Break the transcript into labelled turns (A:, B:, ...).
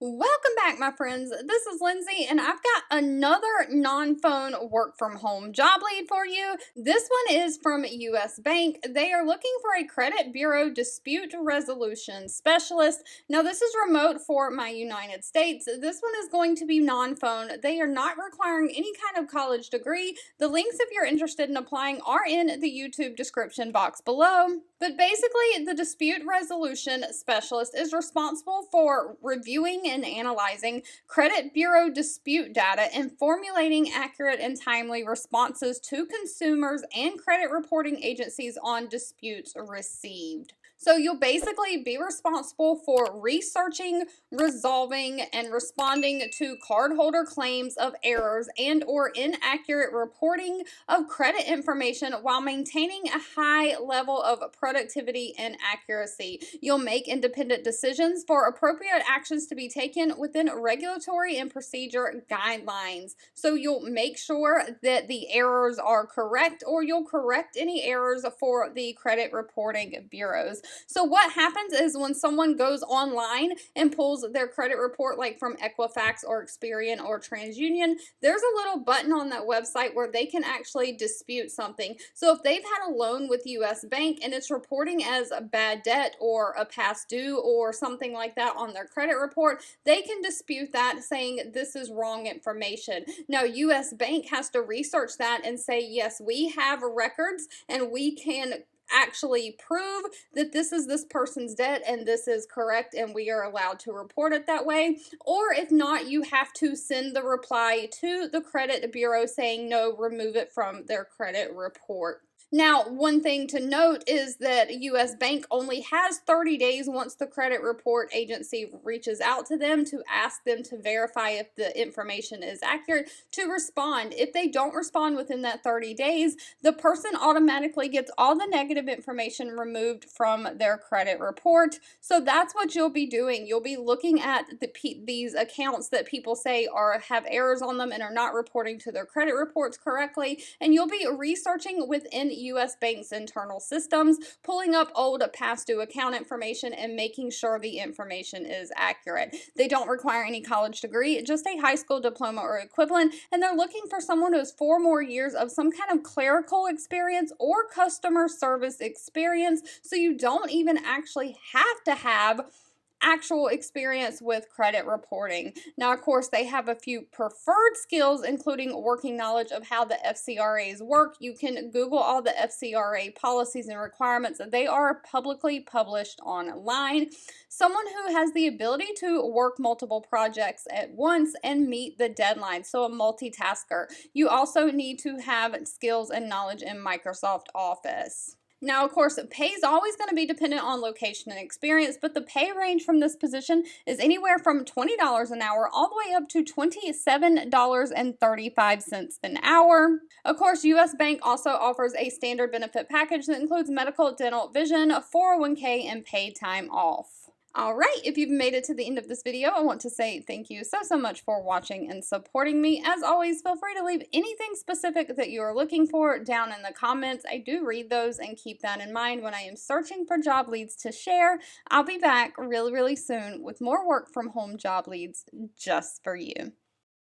A: Welcome back, my friends. This is Lindsay, and I've got another non-phone work from home job lead for you. This one is from US Bank. They are looking for a credit bureau dispute resolution specialist. Now, this is remote for my United States. This one is going to be non-phone. They are not requiring any kind of college degree. The links, if you're interested in applying, are in the YouTube description box below. But basically, the dispute resolution specialist is responsible for reviewing and analyzing credit bureau dispute data and formulating accurate and timely responses to consumers and credit reporting agencies on disputes received. So you'll basically be responsible for researching, resolving, and responding to cardholder claims of errors and or inaccurate reporting of credit information while maintaining a high level of productivity and accuracy. You'll make independent decisions for appropriate actions to be taken within regulatory and procedure guidelines. So you'll make sure that the errors are correct, or you'll correct any errors for the credit reporting bureaus. So what happens is when someone goes online and pulls their credit report, like from Equifax or Experian or TransUnion, there's a little button on that website where they can actually dispute something. So if they've had a loan with US Bank and it's reporting as a bad debt or a past due or something like that on their credit report, they can dispute that, saying this is wrong information. Now, US Bank has to research that and say, yes, we have records and we can actually prove that this is this person's debt and this is correct and we are allowed to report it that way. Or if not, you have to send the reply to the credit bureau saying no, remove it from their credit report. Now, one thing to note is that US Bank only has 30 days once the credit report agency reaches out to them to ask them to verify if the information is accurate to respond. If they don't respond within that 30 days, the person automatically gets all the negative information removed from their credit report. So that's what you'll be doing. You'll be looking at these accounts that people say have errors on them and are not reporting to their credit reports correctly, and you'll be researching within US Bank's internal systems, pulling up old past due account information and making sure the information is accurate. They don't require any college degree, just a high school diploma or equivalent, and they're looking for someone who has 4 more years of some kind of clerical experience or customer service experience, so you don't even actually have to have actual experience with credit reporting. Now, of course, they have a few preferred skills, including working knowledge of how the FCRAs work. You can Google all the FCRA policies and requirements. They are publicly published online. Someone who has the ability to work multiple projects at once and meet the deadline, so a multitasker. You also need to have skills and knowledge in Microsoft Office. Now, of course, pay is always going to be dependent on location and experience, but the pay range from this position is anywhere from $20 an hour all the way up to $27.35 an hour. Of course, US Bank also offers a standard benefit package that includes medical, dental, vision, 401k, and paid time off. All right, if you've made it to the end of this video, I want to say thank you so much for watching and supporting me. As always, feel free to leave anything specific that you are looking for down in the comments. I do read those and keep that in mind when I am searching for job leads to share. I'll be back really soon with more work from home job leads just for you.